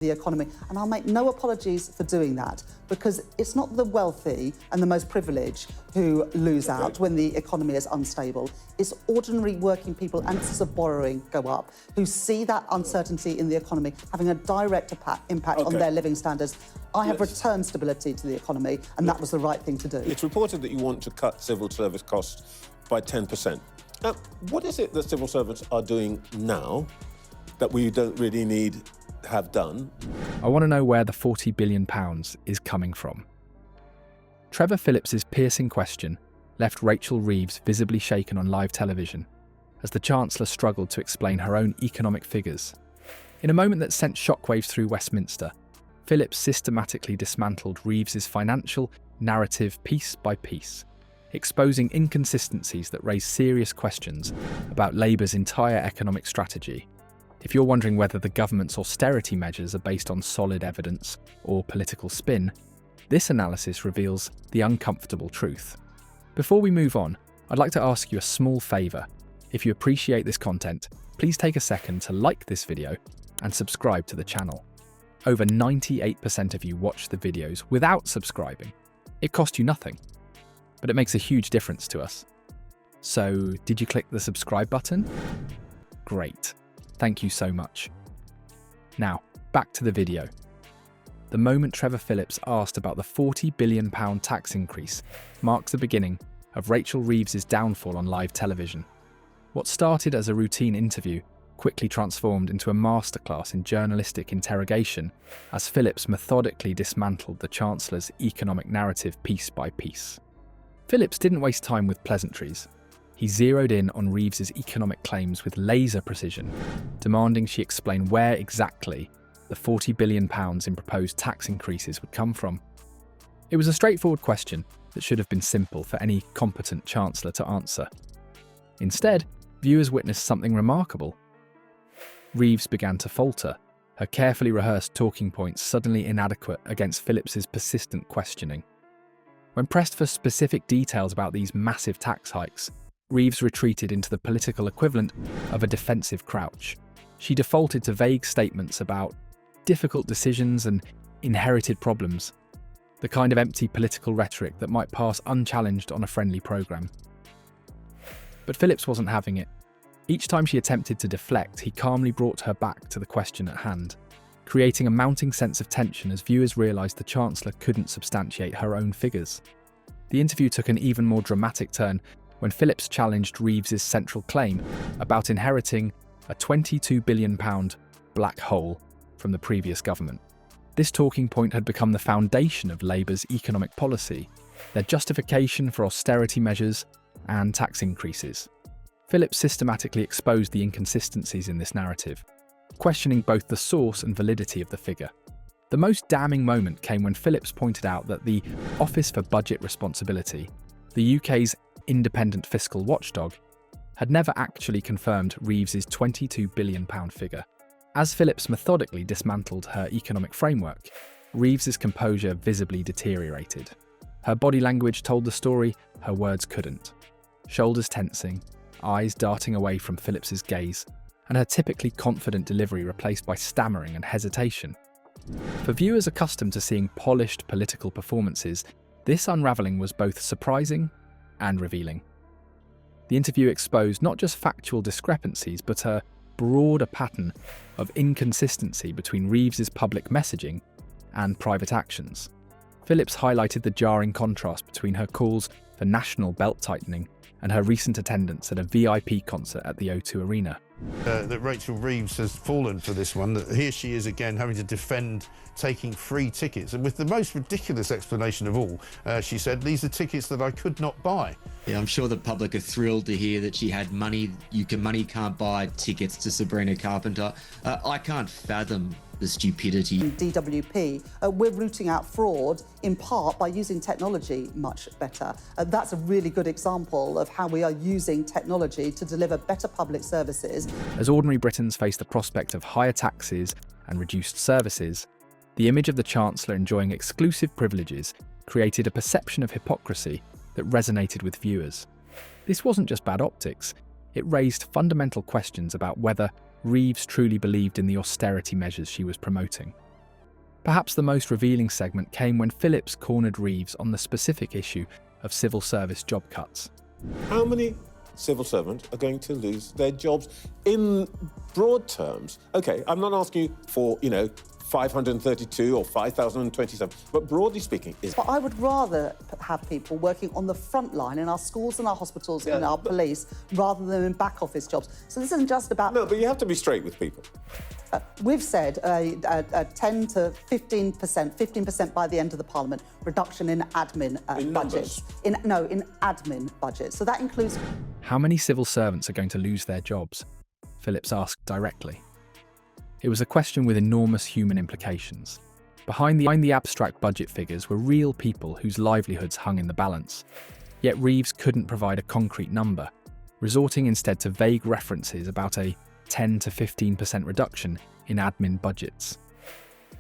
the economy. And I'll make no apologies for doing that, because it's not the wealthy and the most privileged who lose out when the economy is unstable. It's ordinary working people, and excess of borrowing go up, who see that uncertainty in the economy having a direct impact on their living standards. I have returned stability to the economy, and that was the right thing to do. It's reported that you want to cut civil service costs by 10%. What is it that civil servants are doing now that we don't really need have done? I want to know where the £40 billion is coming from. Trevor Phillips's piercing question left Rachel Reeves visibly shaken on live television as the Chancellor struggled to explain her own economic figures. In a moment that sent shockwaves through Westminster, Phillips systematically dismantled Reeves's financial narrative piece by piece, exposing inconsistencies that raise serious questions about Labour's entire economic strategy. If you're wondering whether the government's austerity measures are based on solid evidence or political spin, this analysis reveals the uncomfortable truth. Before we move on, I'd like to ask you a small favour. If you appreciate this content, please take a second to like this video and subscribe to the channel. Over 98% of you watch the videos without subscribing. It costs you nothing, but it makes a huge difference to us. So, did you click the subscribe button? Great. Thank you so much. Now, back to the video. The moment Trevor Phillips asked about the £40 billion tax increase marks the beginning of Rachel Reeves' downfall on live television. What started as a routine interview quickly transformed into a masterclass in journalistic interrogation as Phillips methodically dismantled the Chancellor's economic narrative piece by piece. Phillips didn't waste time with pleasantries. He zeroed in on Reeves's economic claims with laser precision, demanding she explain where exactly the £40 billion in proposed tax increases would come from. It was a straightforward question that should have been simple for any competent Chancellor to answer. Instead, viewers witnessed something remarkable. Reeves began to falter, her carefully rehearsed talking points suddenly inadequate against Phillips's persistent questioning. When pressed for specific details about these massive tax hikes, Reeves retreated into the political equivalent of a defensive crouch. She defaulted to vague statements about difficult decisions and inherited problems, the kind of empty political rhetoric that might pass unchallenged on a friendly programme. But Phillips wasn't having it. Each time she attempted to deflect, he calmly brought her back to the question at hand, creating a mounting sense of tension as viewers realised the Chancellor couldn't substantiate her own figures. The interview took an even more dramatic turn when Phillips challenged Reeves's central claim about inheriting a £22 billion black hole from the previous government. This talking point had become the foundation of Labour's economic policy, their justification for austerity measures and tax increases. Phillips systematically exposed the inconsistencies in this narrative, questioning both the source and validity of the figure. The most damning moment came when Phillips pointed out that the Office for Budget Responsibility, the UK's independent fiscal watchdog, had never actually confirmed Reeves's £22 billion figure. As Phillips methodically dismantled her economic framework, Reeves's composure visibly deteriorated. Her body language told the story, her words couldn't. Shoulders tensing, eyes darting away from Phillips's gaze, and her typically confident delivery replaced by stammering and hesitation. For viewers accustomed to seeing polished political performances, this unravelling was both surprising and revealing. The interview exposed not just factual discrepancies, but a broader pattern of inconsistency between Reeves's public messaging and private actions. Phillips highlighted the jarring contrast between her calls for national belt-tightening and her recent attendance at a VIP concert at the O2 Arena. That Rachel Reeves has fallen for this one, that here she is again having to defend taking free tickets, and with the most ridiculous explanation of all, she said, these are tickets that I could not buy. Yeah, I'm sure the public are thrilled to hear that she had money. Money can't buy tickets to Sabrina Carpenter. I can't fathom the stupidity. DWP, we're rooting out fraud in part by using technology much better. That's a really good example of how we are using technology to deliver better public services. As ordinary Britons face the prospect of higher taxes and reduced services, the image of the Chancellor enjoying exclusive privileges created a perception of hypocrisy that resonated with viewers. This wasn't just bad optics, it raised fundamental questions about whether Reeves truly believed in the austerity measures she was promoting. Perhaps the most revealing segment came when Phillips cornered Reeves on the specific issue of civil service job cuts. How many civil servants are going to lose their jobs in broad terms? Okay, I'm not asking you for, 532 or 5,027, but broadly speaking, But I would rather have people working on the front line in our schools and our hospitals and our police rather than in back office jobs. So this isn't just about... No, but you have to be straight with people. We've said a 10 to 15%, 15% by the end of the Parliament reduction in admin budgets. In admin budgets. So that includes... How many civil servants are going to lose their jobs? Phillips asked directly. It was a question with enormous human implications. Behind the abstract budget figures were real people whose livelihoods hung in the balance. Yet Reeves couldn't provide a concrete number, resorting instead to vague references about a 10 to 15% reduction in admin budgets.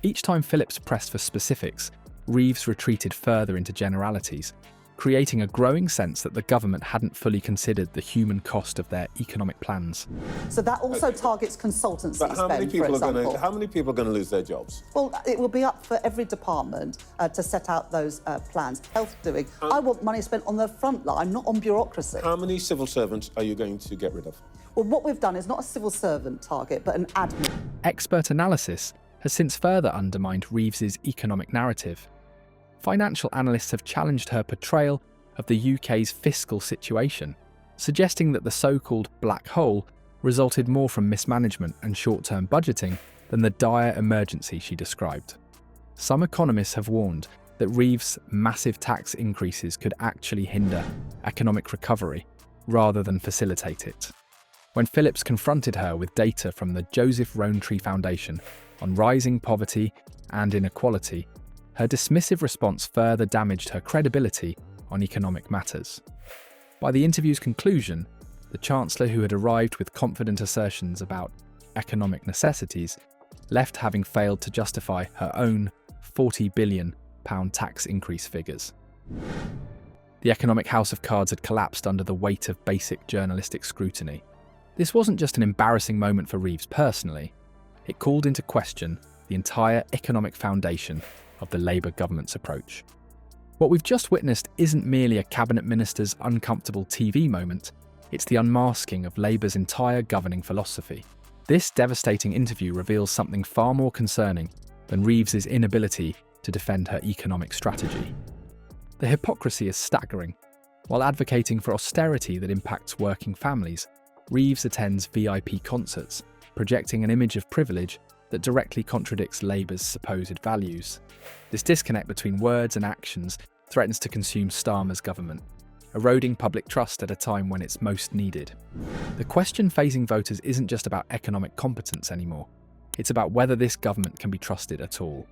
Each time Phillips pressed for specifics, Reeves retreated further into generalities, creating a growing sense that the government hadn't fully considered the human cost of their economic plans. So that also targets consultancy But how many spend, people for example. how many people are going to lose their jobs? Well, it will be up for every department to set out those plans. Health doing. I want money spent on the front line, not on bureaucracy. How many civil servants are you going to get rid of? Well, what we've done is not a civil servant target, but an admin. Expert analysis has since further undermined Reeves's economic narrative. Financial analysts have challenged her portrayal of the UK's fiscal situation, suggesting that the so-called black hole resulted more from mismanagement and short-term budgeting than the dire emergency she described. Some economists have warned that Reeves' massive tax increases could actually hinder economic recovery rather than facilitate it. When Phillips confronted her with data from the Joseph Rowntree Foundation on rising poverty and inequality, her dismissive response further damaged her credibility on economic matters. By the interview's conclusion, the Chancellor, who had arrived with confident assertions about economic necessities, left having failed to justify her own £40 billion tax increase figures. The economic house of cards had collapsed under the weight of basic journalistic scrutiny. This wasn't just an embarrassing moment for Reeves personally, it called into question the entire economic foundation of the Labour government's approach. What we've just witnessed isn't merely a cabinet minister's uncomfortable TV moment, it's the unmasking of Labour's entire governing philosophy. This devastating interview reveals something far more concerning than Reeves's inability to defend her economic strategy. The hypocrisy is staggering. While advocating for austerity that impacts working families, Reeves attends VIP concerts, projecting an image of privilege that directly contradicts Labour's supposed values. This disconnect between words and actions threatens to consume Starmer's government, eroding public trust at a time when it's most needed. The question facing voters isn't just about economic competence anymore. It's about whether this government can be trusted at all.